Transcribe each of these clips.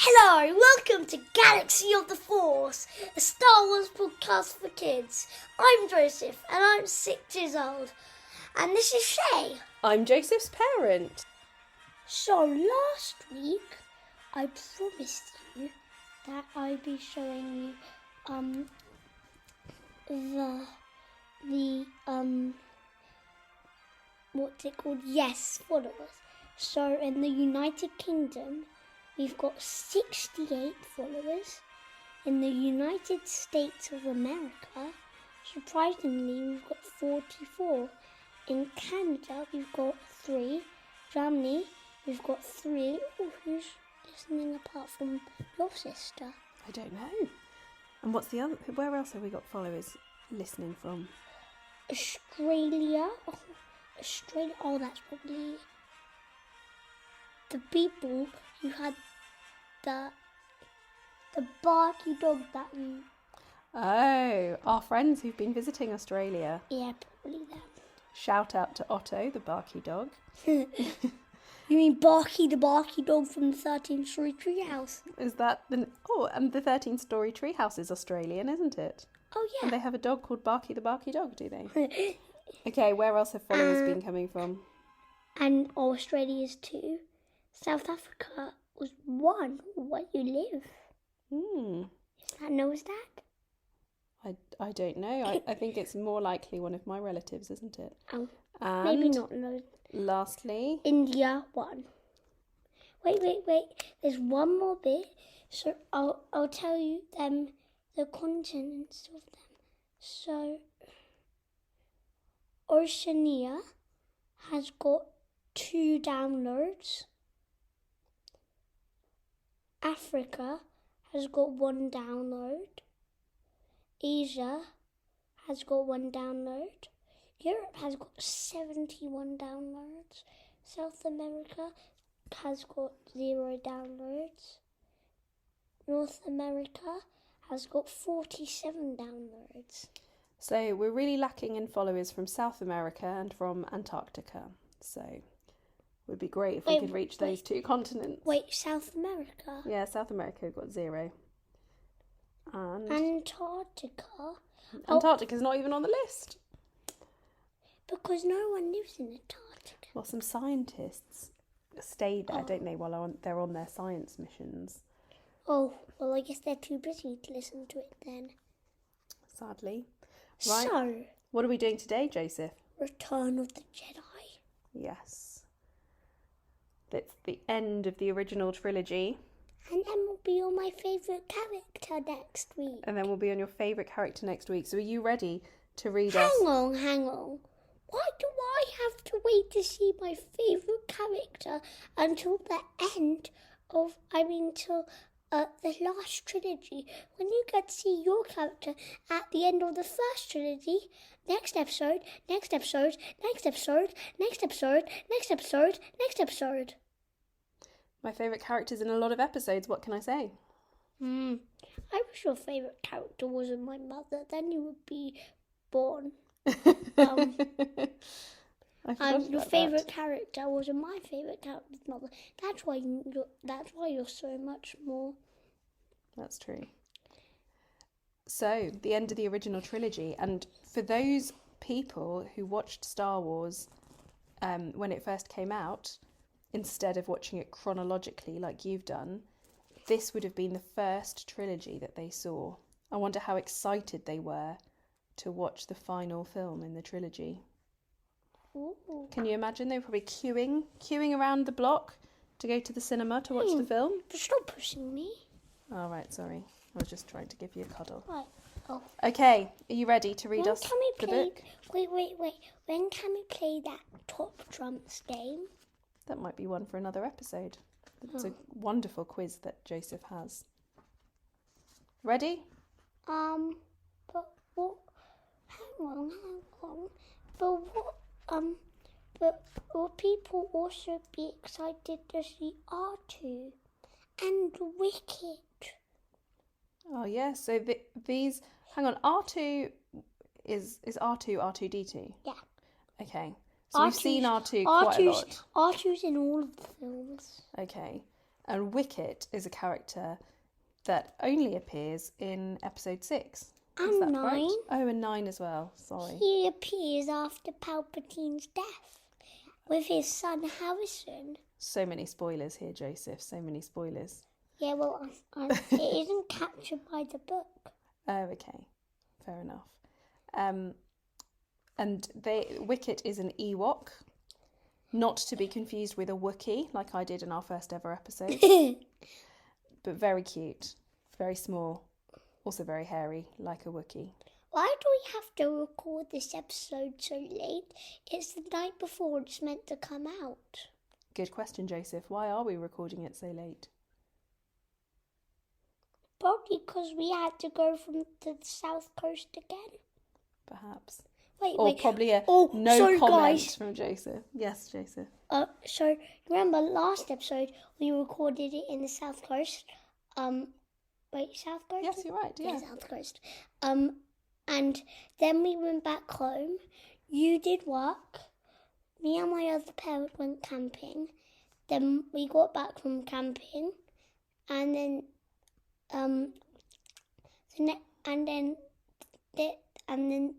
Hello, welcome to Galaxy of the Force, a Star Wars podcast for kids. I'm Joseph and I'm 6 years old. And this is Shay. I'm Joseph's parent. So last week I promised you that I'd be showing you what's it called? Yes, followers. So in the United Kingdom we've got 68 followers. In the United States of America, surprisingly, we've got 44. In Canada, we've got 3. Germany, we've got 3. Oh, who's listening apart from your sister? I don't know. And what's the other? Where else have we got followers listening from? Australia. Australia. Oh, that's probably the people who had the barky dog that we... Oh, our friends who've been visiting Australia. Yeah, probably them. Shout out to Otto, the barky dog. You mean Barky the barky dog from the 13-story treehouse? Is that the... Oh, and the 13-story treehouse is Australian, isn't it? Oh, yeah. And they have a dog called Barky the barky dog, do they? Okay, where else have followers been coming from? And Australia's 2. South Africa was 1. Where you live? Is that knows that? I don't know. I think it's more likely one of my relatives, isn't it? Oh, and maybe not. No. Lastly, India 1. Wait. There's one more bit. So I'll tell you the continents of them. So Oceania has got 2 downloads. Africa has got 1 download. Asia has got 1 download. Europe has got 71 downloads. South America has got 0 downloads. North America has got 47 downloads. so we're really lacking in followers from South America and from Antarctica. So it would be great if we could reach those 2 continents. Wait, South America? Yeah, South America got 0. And Antarctica? Antarctica's not even on the list. Because no one lives in Antarctica. Well, some scientists stay there, don't they, while they're on their science missions. Oh, well, I guess they're too busy to listen to it then. Sadly. Right. So, what are we doing today, Joseph? Return of the Jedi. Yes. It's the end of the original trilogy. And then we'll be on my favourite character next week. And then we'll be on your favourite character next week. So are you ready to read Hang us? on. Why do I have to wait to see my favourite character until the end of, till the last trilogy, when you get to see your character at the end of the first trilogy? Next episode. My favourite characters in a lot of episodes, what can I say? I wish your favourite character wasn't my mother, then you would be born. And your favourite character wasn't my favourite character's mother. That's why you're so much more. That's true. So, the end of the original trilogy. And for those people who watched Star Wars when it first came out, instead of watching it chronologically like you've done, this would have been the first trilogy that they saw. I wonder how excited they were to watch the final film in the trilogy. Ooh. Can you imagine? They were probably queuing around the block to go to the cinema to watch the film. Stop pushing me. Oh, right, sorry. I was just trying to give you a cuddle. Right. Oh. Okay, are you ready to read us the book? Wait. When can we play that Top Trumps game? That might be one for another episode. It's a wonderful quiz that Joseph has. Ready? But what? Hang on. But what? But will people also be excited to see R2 and Wicked? Oh yeah. So these. Hang on. R2 is R2 R2D2? Yeah. Okay. So we've seen R2 quite a lot. R2's in all of the films. Okay. And Wicket is a character that only appears in episode 6. Is that 9. right? Oh, and 9 as well. Sorry. He appears after Palpatine's death with his son Harrison. So many spoilers here, Joseph. So many spoilers. Yeah, well, it isn't captured by the book. Oh, okay. Fair enough. And Wicket is an Ewok, not to be confused with a Wookiee, like I did in our first ever episode. But very cute, very small, also very hairy, like a Wookiee. Why do we have to record this episode so late? It's the night before it's meant to come out. Good question, Joseph. Why are we recording it so late? Probably because we had to go from the south coast again. Perhaps. Wait. Probably no sorry, comment guys. from Joseph. Yes, Joseph. So remember last episode we recorded it in the south coast. South coast? Yes, you're right. Yeah. South coast. And then we went back home. You did work. Me and my other parent went camping. Then we got back from camping, and then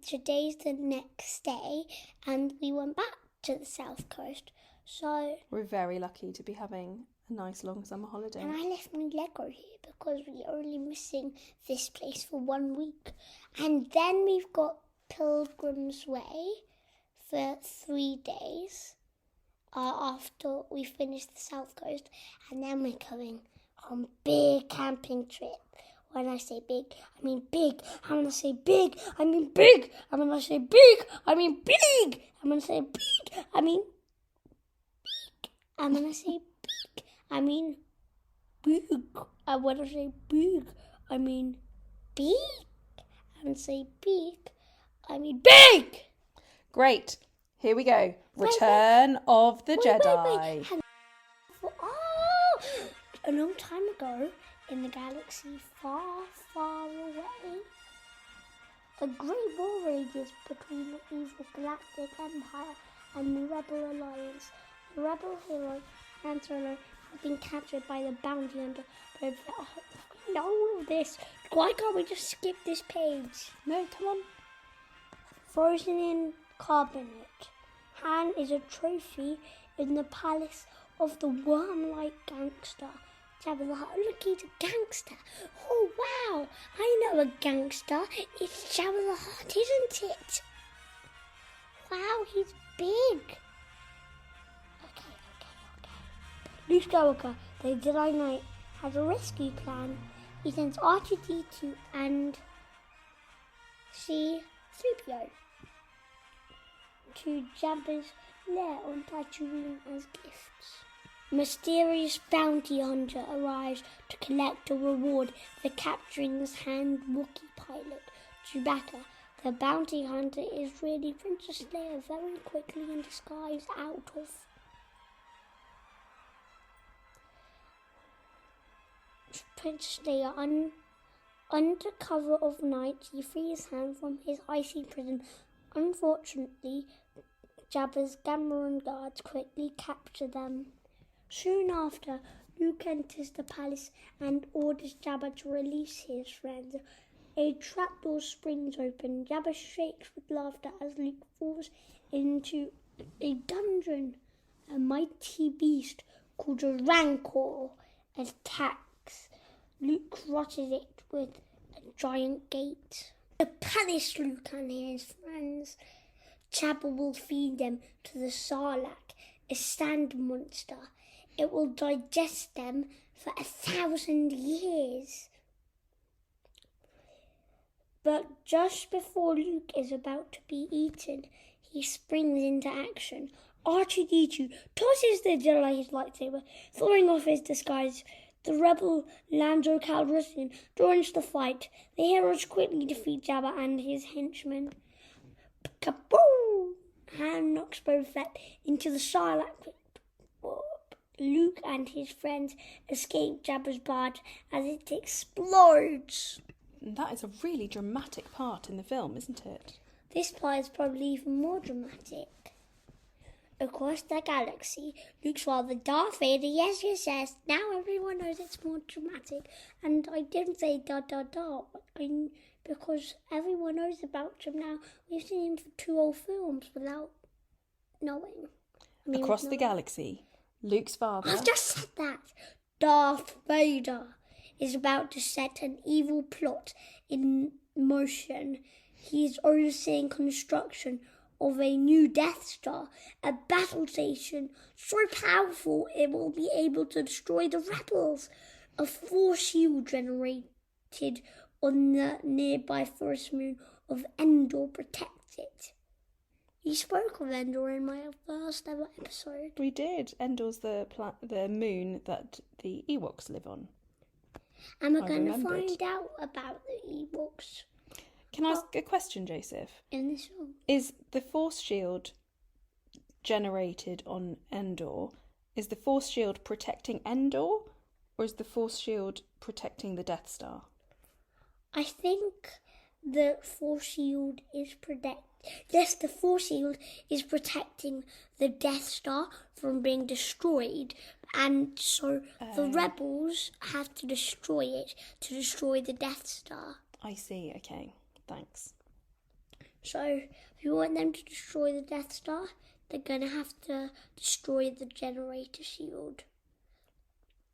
today's the next day, and we went back to the south coast. So We're very lucky to be having a nice long summer holiday. and I left my Lego here because we're only missing this place for 1 week, and then we've got Pilgrim's Way for 3 days after we finish the south coast, and then we're going on a big camping trip. When I say big, I mean big. And when I say big, I mean big. And when I say big, I mean big. And when I say big, I mean big. And when I say big, I mean big. And when I say big, I mean big. And when I say big, I mean big. Great. Here we go. Return of the Jedi. Wait. A long time ago, in the galaxy far, far away, a great war rages between the evil Galactic Empire and the Rebel Alliance. The Rebel hero, Han Solo, have been captured by the bounty hunter. But I know all of this. Why can't we just skip this page? No, come on. Frozen in carbonate. Han is a trophy in the palace of the worm-like gangster. Jabba the Hutt. Look, he's a gangster. Oh, wow. I know a gangster. It's Jabba the Hutt, isn't it? Wow, he's big. Okay. Luke Skywalker, the Jedi Knight, has a rescue plan. He sends R2-D2 and C-3PO to Jabba's lair on Tatooine as gifts. Mysterious bounty hunter arrives to collect a reward for capturing his hand Wookiee pilot, Chewbacca. The bounty hunter is really Princess Leia very quickly in disguise out of Princess Leia. Under cover of night, he frees Han from his icy prison. Unfortunately, Jabba's Gamorrean guards quickly capture them. Soon after, Luke enters the palace and orders Jabba to release his friends. A trapdoor springs open. Jabba shakes with laughter as Luke falls into a dungeon. A mighty beast called a Rancor attacks. Luke crushes it with a giant gate. The palace, Luke and his friends. Jabba will feed them to the Sarlacc, a sand monster. It will digest them for 1,000 years. But just before Luke is about to be eaten, he springs into action. R2-D2 tosses the Jedi his lightsaber, throwing off his disguise. The rebel Lando Calrissian joins the fight. The heroes quickly defeat Jabba and his henchmen. Kaboom! Han knocks Boba Fett into the Sarlacc pit. Luke and his friends escape Jabba's barge as it explodes. That is a really dramatic part in the film, isn't it? This part is probably even more dramatic. across the galaxy. Luke's father, Darth Vader. Yes, yes, yes. Now everyone knows it's more dramatic. And I didn't say da da da, because everyone knows about him now. We've seen him for 2 old films without knowing. Across the galaxy, Luke's father... I've just said that. Darth Vader is about to set an evil plot in motion. He is overseeing construction of a new Death Star, a battle station so powerful it will be able to destroy the rebels. A force shield generated on the nearby forest moon of Endor protects it. You spoke of Endor in my first ever episode. We did. Endor's the moon that the Ewoks live on. And we're going to find out about the Ewoks. Can I ask a question, Joseph? In this film. Is the force shield generated on Endor, is the force shield protecting Endor, or is the force shield protecting the Death Star? I think the force shield is Yes, the force shield is protecting the Death Star from being destroyed, and so the rebels have to destroy it to destroy the Death Star. I see, okay, thanks. So, if you want them to destroy the Death Star, they're going to have to destroy the generator shield.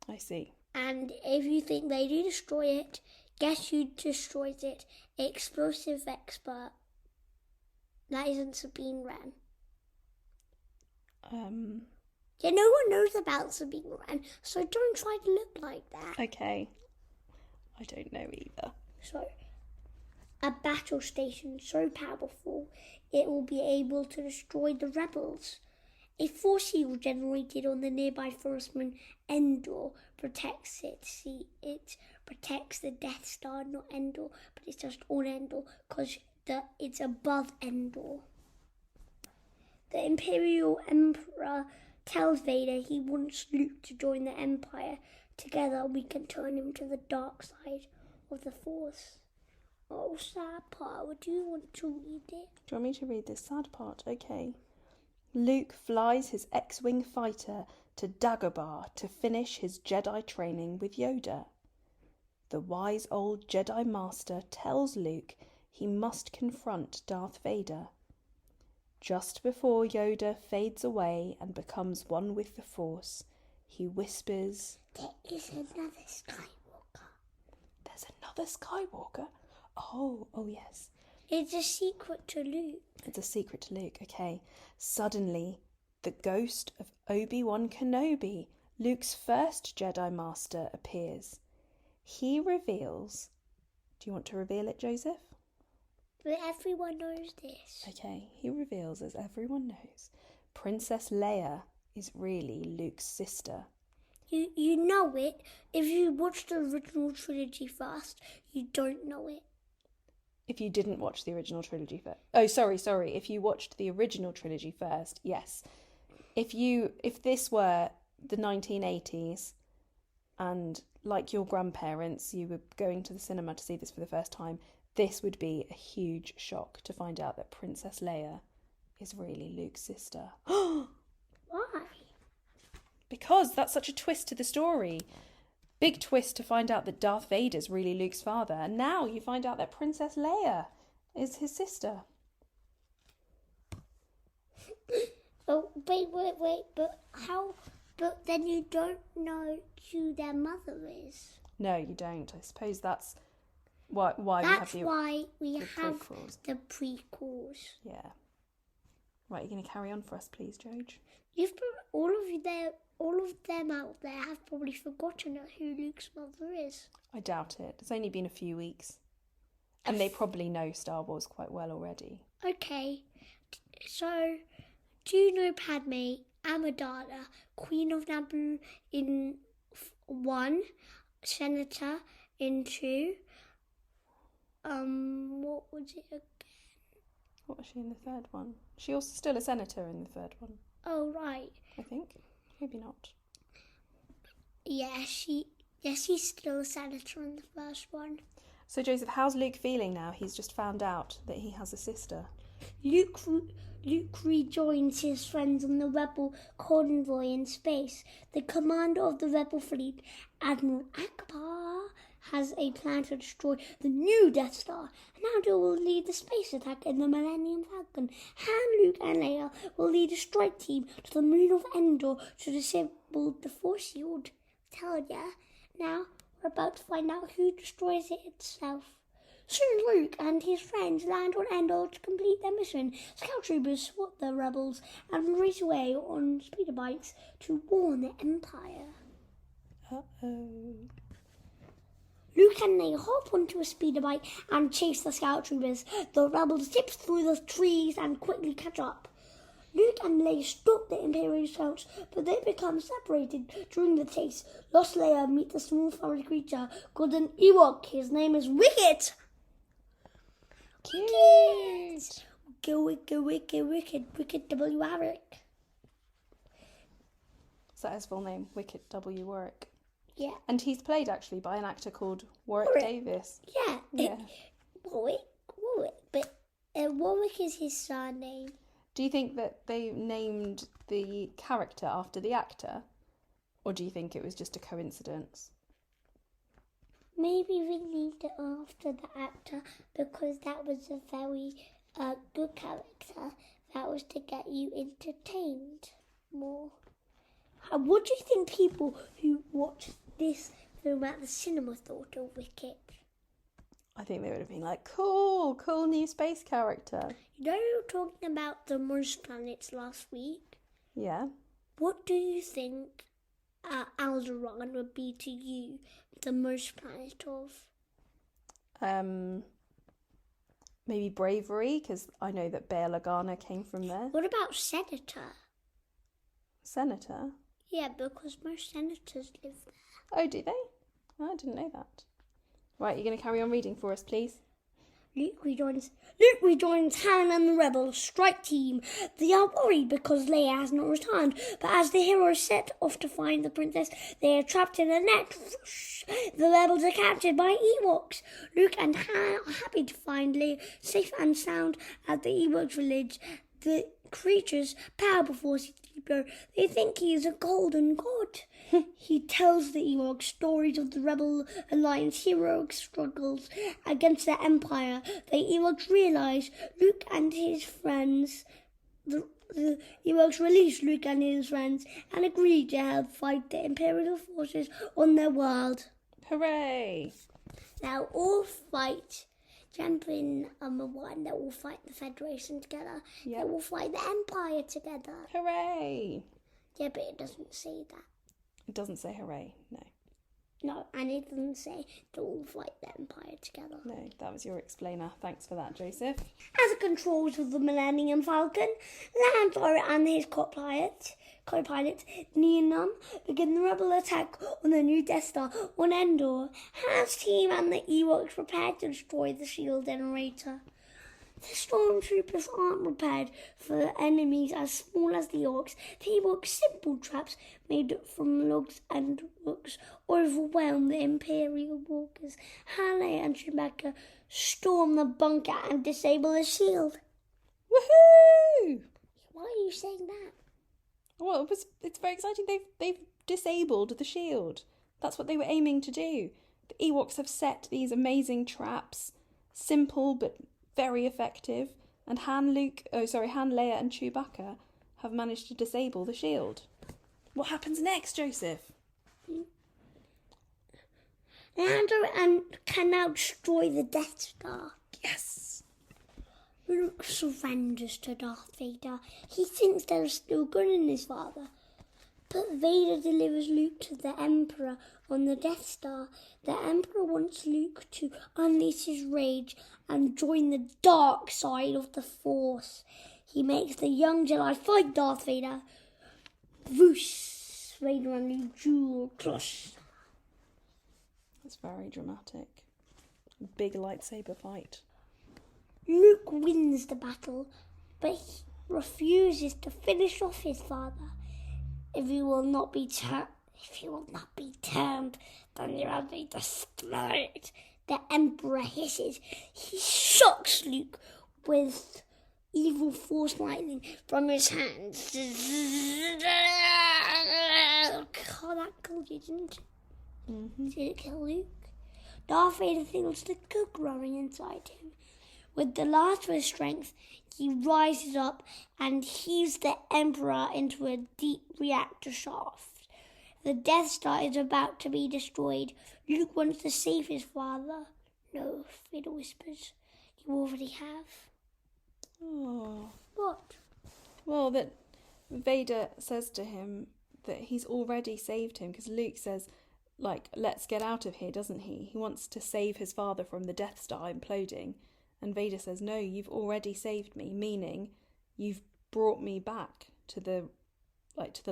I see. And if you think they do destroy it, guess who destroys it? Explosive expert. That isn't Sabine Wren. Yeah, no one knows about Sabine Wren, so don't try to look like that. Okay. I don't know either. So, a battle station so powerful it will be able to destroy the rebels. A force shield generated on the nearby forest moon Endor protects it. See, it protects the Death Star, not Endor, but it's just on Endor because it's above Endor. The Imperial Emperor tells Vader he wants Luke to join the Empire. Together we can turn him to the dark side of the Force. Oh, sad part. Would you want to read it? Do you want me to read this sad part? Okay. Luke flies his X-Wing fighter to Dagobah to finish his Jedi training with Yoda. The wise old Jedi Master tells Luke he must confront Darth Vader. Just before Yoda fades away and becomes one with the Force, he whispers, "There is another Skywalker." There's another Skywalker? Oh yes. It's a secret to Luke. It's a secret to Luke, okay. Suddenly, the ghost of Obi-Wan Kenobi, Luke's first Jedi Master, appears. He reveals... Do you want to reveal it, Joseph? But everyone knows this. Okay, he reveals, as everyone knows, Princess Leia is really Luke's sister. You know it. If you watch the original trilogy first, you don't know it. If you didn't watch the original trilogy first. Oh, sorry. If you watched the original trilogy first, yes. If this were the 1980s and like your grandparents, you were going to the cinema to see this for the first time, this would be a huge shock to find out that Princess Leia is really Luke's sister. Why? Because that's such a twist to the story. Big twist to find out that Darth Vader's really Luke's father. And now you find out that Princess Leia is his sister. Oh, wait. But how? But then you don't know who their mother is. No, you don't. I suppose that's why that's we have why we have prequels. The prequels. Yeah. Right, you're going to carry on for us, please, George. You've put all of them out there have probably forgotten who Luke's mother is. I doubt it. It's only been a few weeks. And they probably know Star Wars quite well already. Okay. So, do you know Padme Amidala, Queen of Naboo in 1, Senator in 2? What was it again? What was she in the third one? She also still a senator in the third one. Oh, right. I think. Maybe not. Yeah, she's still a senator in the first one. So, Joseph, how's Luke feeling now? He's just found out that he has a sister. Luke rejoins his friends on the rebel convoy in space. The commander of the rebel fleet, Admiral Akbar, has a plan to destroy the new Death Star. Nando will lead the space attack in the Millennium Falcon. Han, Luke and Leia will lead a strike team to the moon of Endor to disable the Force shield. Tell ya. Now, we're about to find out who destroys it itself. Soon Luke and his friends land on Endor to complete their mission. Scout troopers swat the rebels and race away on speeder bikes to warn the Empire. Uh-oh. Luke and Leia hop onto a speeder bike and chase the scout troopers. The rebels zip through the trees and quickly catch up. Luke and Leia stop the Imperial scouts, but they become separated during the chase. Lost Leia meets a small furry creature called an Ewok. His name is Wicket. Cute. Wicket W. Warwick. Is that his full name? Wicket W. Warwick. Yeah. And he's played actually by an actor called Warwick Davis. Yeah. Warwick. But Warwick is his surname. Do you think that they named the character after the actor? Or do you think it was just a coincidence? Maybe we named it after the actor because that was a very good character. That was to get you entertained more. What do you think people who watched this film at the cinema thought of Wicket? I think they would have been like, cool new space character. You know, we were talking about the most planets last week. Yeah. What do you think Alderaan would be to you the most planet of? Maybe Bravery, because I know that Bail Organa came from there. What about Senator? Senator? Yeah, because most senators live there. Oh, do they? Oh, I didn't know that. Right, you're going to carry on reading for us, please? Luke rejoins Han and the rebel strike team. They are worried because Leia has not returned, but as the heroes set off to find the princess, they are trapped in a net. The rebels are captured by Ewoks. Luke and Han are happy to find Leia safe and sound at the Ewok village. The creatures bow before C-3PO. They think he is a golden god. He tells the Ewoks stories of the Rebel Alliance heroic struggles against the Empire. The Ewoks realize Luke and his friends. The Ewoks release Luke and his friends and agree to help fight the Imperial forces on their world. Hooray! They'll all fight. Jump in one. They will fight the Federation together. Yep. They will fight the Empire together. Hooray! Yeah, but it doesn't say that. It doesn't say hooray, no. No, and it doesn't say to all fight the Empire together. No, that was your explainer. Thanks for that, Joseph. As the controls of the Millennium Falcon, Lando and his co-pilot Neonum begin the rebel attack on the new Death Star on Endor. Han's team and the Ewoks prepare to destroy the shield generator. The stormtroopers aren't prepared for enemies as small as the Ewoks. The Ewoks' simple traps made from logs and rooks overwhelm the Imperial walkers. Han, Leia and Chewbacca storm the bunker and disable the shield. Woohoo! Why are you saying that? Well, it's very exciting. They've disabled the shield. That's what they were aiming to do. The Ewoks have set these amazing traps, simple but very effective, and Han, Leia and Chewbacca have managed to disable the shield. What happens next, Joseph? Lando can now destroy the Death Star. Yes! Luke surrenders to Darth Vader. He thinks there is still good in his father. But Vader delivers Luke to the Emperor on the Death Star. The Emperor wants Luke to unleash his rage and join the dark side of the Force. He makes the young Jedi fight Darth Vader. Whoosh! Vader and Luke duel clash. That's very dramatic. Big lightsaber fight. Luke wins the battle, but he refuses to finish off his father. If he will not be turned, then you will be destroyed. The Emperor hisses. He shocks Luke with evil force lightning from his hands. Oh, that killed you, didn't it? Mm-hmm. Did it kill Luke? Darth Vader feels the good growing inside him. With the last of his strength, he rises up and heaves the Emperor into a deep reactor shaft. The Death Star is about to be destroyed. Luke wants to save his father. No, Vader whispers. You already have. Oh. What? Well, that Vader says to him that he's already saved him, because Luke says, like, let's get out of here, doesn't he? He wants to save his father from the Death Star imploding. And Vader says, no, you've already saved me, meaning you've brought me back to the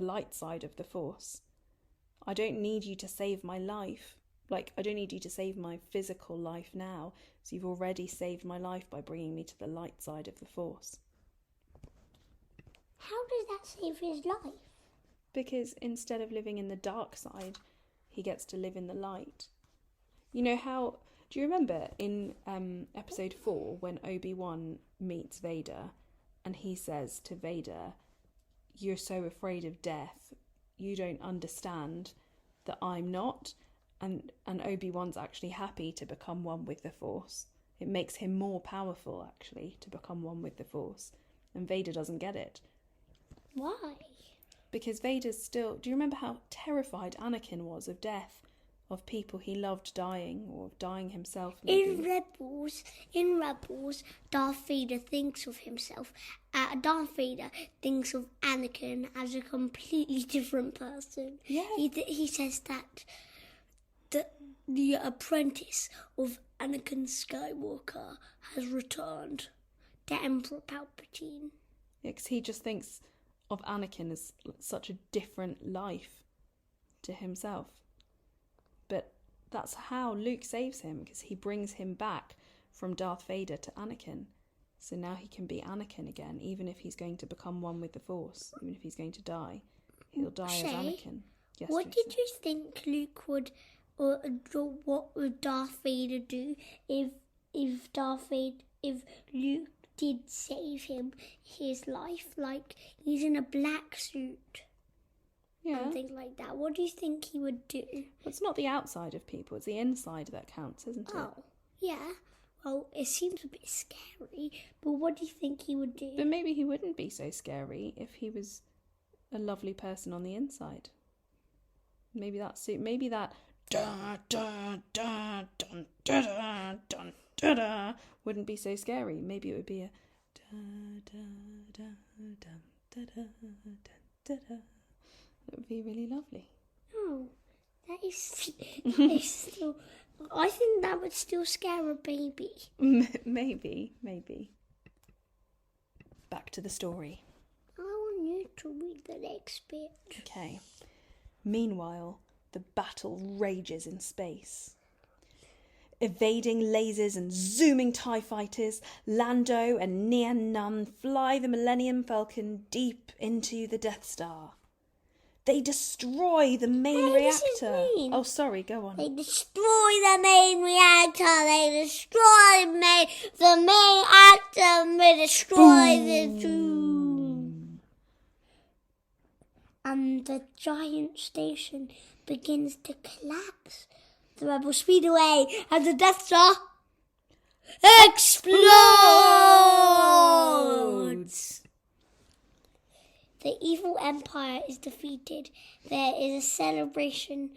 light side of the Force. I don't need you to save my life. Like, I don't need you to save my physical life now. So you've already saved my life by bringing me to the light side of the Force. How does that save his life? Because instead of living in the dark side, he gets to live in the light. You know how... Do you remember in episode 4 when Obi-Wan meets Vader and he says to Vader, you're so afraid of death, you don't understand that I'm not? And Obi-Wan's actually happy to become one with the Force. It makes him more powerful, actually, to become one with the Force. And Vader doesn't get it. Why? Because Vader's still... Do you remember how terrified Anakin was of death? Of people he loved dying, or of dying himself, maybe. In Rebels, Darth Vader thinks of himself. Darth Vader thinks of Anakin as a completely different person. Yeah. He says that the apprentice of Anakin Skywalker has returned, the Emperor Palpatine. Yeah, because he just thinks of Anakin as such a different life to himself. But that's how Luke saves him, because he brings him back from Darth Vader to Anakin. So now he can be Anakin again, even if he's going to become one with the Force, even if he's going to die. He'll die as Anakin. Yes, what Jason. did you think Luke would, or what would Darth Vader do if Luke did save his life? Like, he's in a black suit. Yeah. And things like that. What do you think he would do? It's not the outside of people, it's the inside that counts, isn't it? Oh, yeah. Well, it seems a bit scary, but what do you think he would do? But maybe he wouldn't be so scary if he was a lovely person on the inside. Maybe that dun dun dun dun dun dun dun dun wouldn't be so scary. Maybe it would be a dun dun dun dun dun dun dun dun. That would be really lovely. Oh, that is still... I think that would still scare a baby. Maybe. Back to the story. I want you to read the next bit. Okay. Meanwhile, the battle rages in space. Evading lasers and zooming TIE fighters, Lando and Nien Nunb fly the Millennium Falcon deep into the Death Star. They destroy the main reactor. This is mean. Oh, sorry, go on. They destroy the main reactor. They destroy the main actor. They destroy the tomb. And the giant station begins to collapse. The rebels speed away and the Death Star explodes. The evil empire is defeated. There is a celebration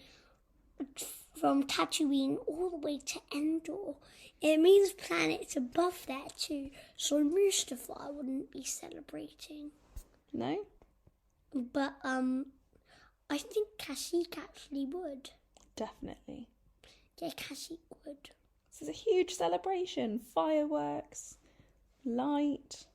from Tatooine all the way to Endor. It means planets above there too, so Mustafar wouldn't be celebrating. No? But I think Kashyyyk actually would. Definitely. Yeah, Kashyyyk would. This is a huge celebration. Fireworks, light,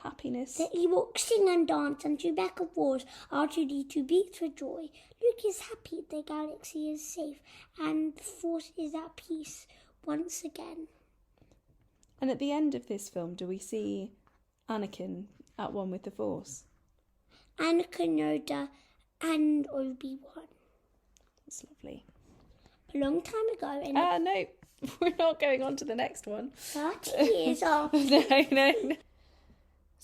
happiness. The Ewoks sing and dance, and Chewbacca roars. R2-D2 beats with joy. Luke is happy the galaxy is safe, and the Force is at peace once again. And at the end of this film, do we see Anakin at one with the Force? Anakin, Yoda, and Obi-Wan. That's lovely. A long time ago. No, we're not going on to the next one. 30 years old. No.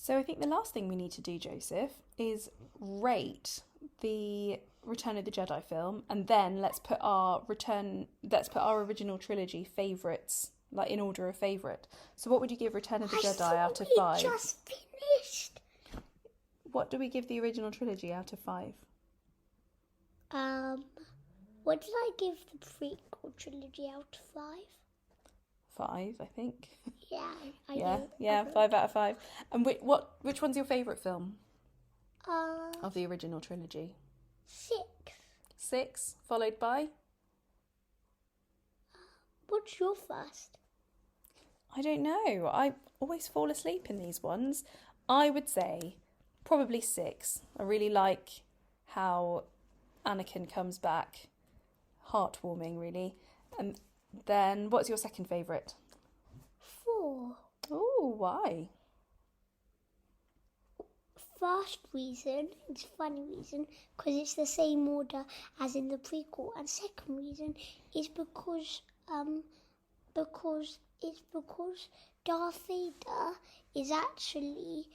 So I think the last thing we need to do, Joseph, is rate the Return of the Jedi film, and then let's put our original trilogy favourites, like in order of favourite. So what would you give Return of the Jedi out of 5? I just finished. What do we give the original trilogy out of 5? What did I give the prequel trilogy out of 5? 5, I think. Yeah, I do. Yeah, 5 out of 5. And which one's your favourite film Of of the original trilogy? 6. 6, followed by? What's your first? I don't know. I always fall asleep in these ones. I would say probably 6. I really like how Anakin comes back. Heartwarming, really. And then, what's your second favourite? 4. Oh, why? First reason, it's a funny reason, because it's the same order as in the prequel. And second reason is because Darth Vader is actually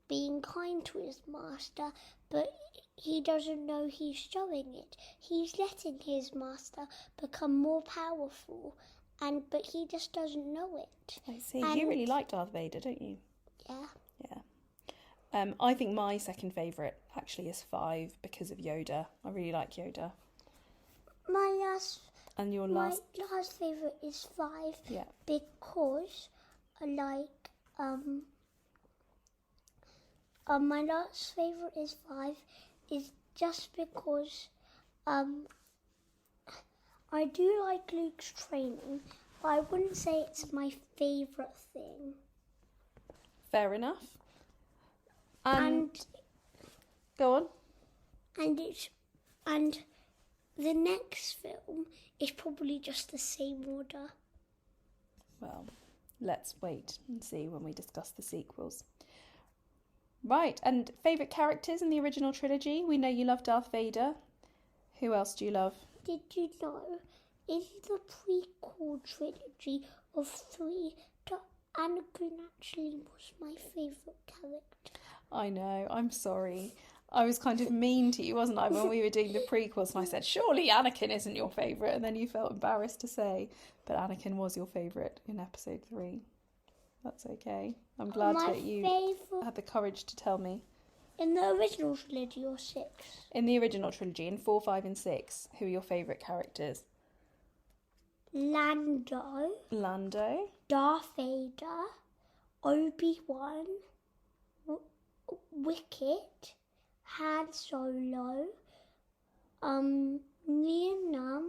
being kind to his master, but he doesn't know he's showing it. He's letting his master become more powerful, but he just doesn't know it. I see. You really like Darth Vader, don't you? Yeah. Yeah. I think my second favourite actually is 5 because of Yoda. I really like Yoda. My last favourite is 5. Yeah. Because I like my last favourite is 5 is just because I do like Luke's training, but I wouldn't say it's my favourite thing. Fair enough. And go on. And the next film is probably just the same order. Well, let's wait and see when we discuss the sequels. Right, and favourite characters in the original trilogy? We know you love Darth Vader. Who else do you love? Did you know, in the prequel trilogy of 3, Anakin actually was my favourite character? I know, I'm sorry. I was kind of mean to you, wasn't I, when we were doing the prequels, and I said, surely Anakin isn't your favourite, and then you felt embarrassed to say, but Anakin was your favourite in episode 3. That's okay. I'm glad that you had the courage to tell me. In the original trilogy or 6? In the original trilogy, in 4, 5 and 6, who are your favourite characters? Lando. Darth Vader. Obi-Wan. Wicket. Han Solo. Leia.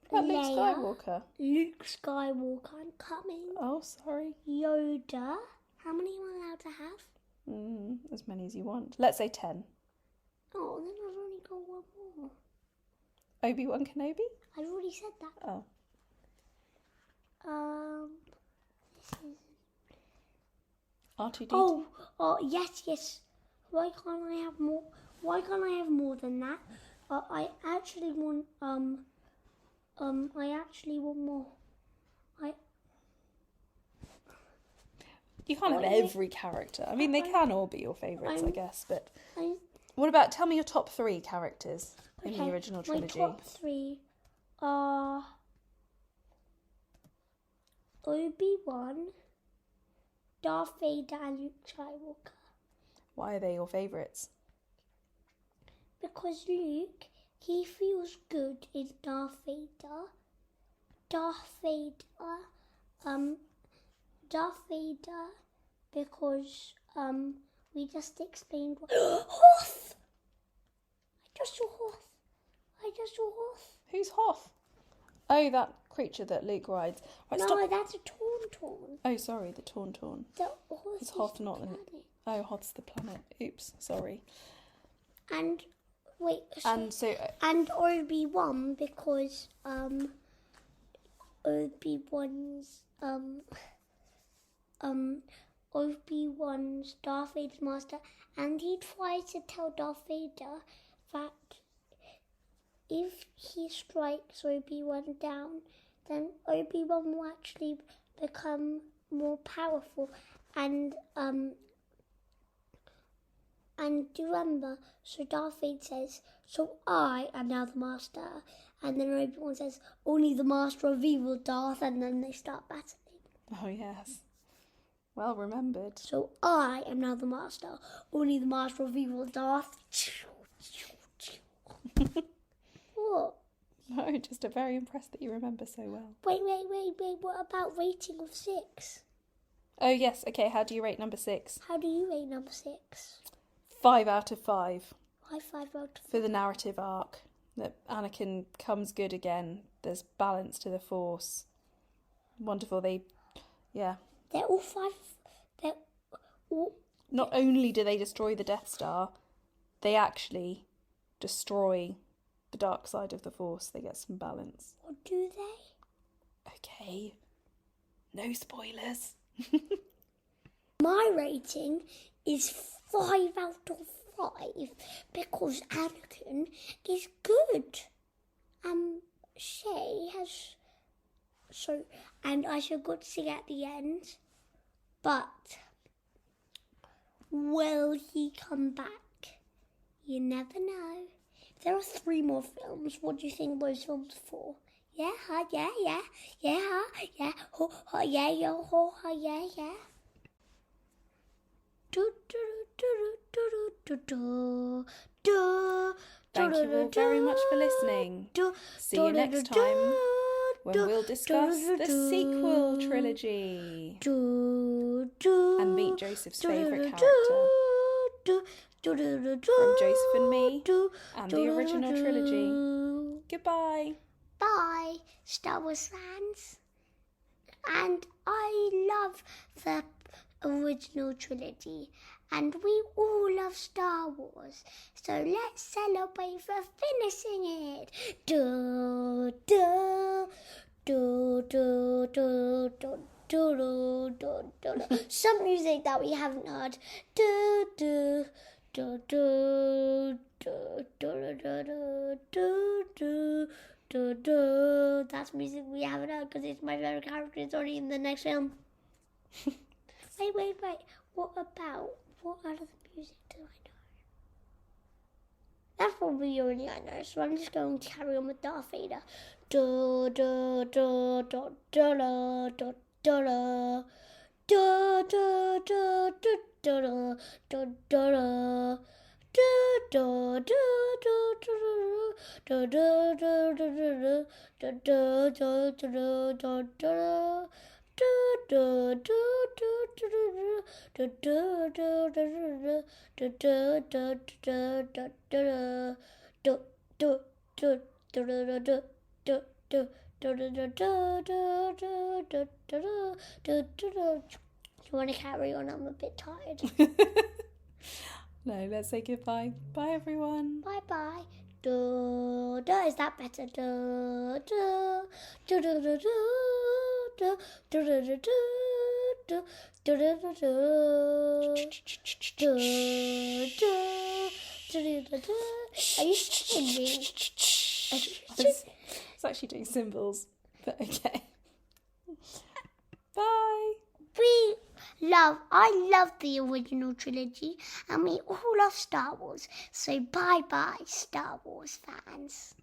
What about Luke Skywalker, I'm coming. Oh, sorry. Yoda. How many am I allowed to have? As many as you want. Let's say 10. Oh, then I've only got one more. Obi-Wan Kenobi? I've already said that. Oh. R2-D2. Oh, yes. Why can't I have more? Why can't I have more than that? I actually want more. You can't have every character. I mean, they can all be your favourites, I guess. But what about, tell me your top 3 characters in the original trilogy. My top 3 are Obi-Wan, Darth Vader, and Luke Skywalker. Why are they your favourites? Because Luke, he feels good in Darth Vader. Darth Vader, because we just explained what. Hoth! I just saw Hoth. Who's Hoth? Oh, that creature that Luke rides. Right, no, stop. That's a Tauntaun. Oh, sorry, the Tauntaun. Is Hoth not the planet? Oh, Hoth's the planet. Oops, sorry. And wait. And Obi-Wan, because Obi-Wan's Darth Vader's master, and he tries to tell Darth Vader that if he strikes Obi-Wan down, then Obi-Wan will actually become more powerful, and do you remember? So Darth Vader says, "So I am now the Master," and then Obi-Wan says, "Only the Master of Evil, Darth," and then they start battling. Oh yes, well remembered. So I am now the Master, only the Master of Evil, Darth. What? No, just very impressed that you remember so well. Wait. What about rating of 6? Oh yes, okay. How do you rate number 6? How do you rate number 6? 5 out of 5. Why 5 out of 5? For the narrative arc, that Anakin comes good again. There's balance to the Force. Wonderful. They're all 5. They're all. Not only do they destroy the Death Star, they actually destroy the dark side of the Force. They get some balance. Or do they? Okay. No spoilers. My rating is 5 out of 5 because Anakin is good. Shay has. So, and I forgot to say at the end, but will he come back? You never know. There are 3 more films. What do you think those films are for? Yeah. Thank you all very much for listening. See you next time when we'll discuss the sequel trilogy and meet Joseph's favourite character from Joseph and Me and the original trilogy. Goodbye. Bye, Star Wars fans. And I love the original trilogy. And we all love Star Wars. So let's celebrate for finishing it. Some music that we haven't heard. That's music we haven't heard because it's my favorite character. It's already in the next film. Wait. What other music do I know? That's probably already I know. So I'm just going to carry on with Darth Vader. You want to carry on? I'm a bit tired. No, let's say goodbye. Bye, everyone. Bye. Is that better? Are you singing? It's actually doing symbols, but okay. Bye. I love the original trilogy, and we all love Star Wars. So bye, Star Wars fans.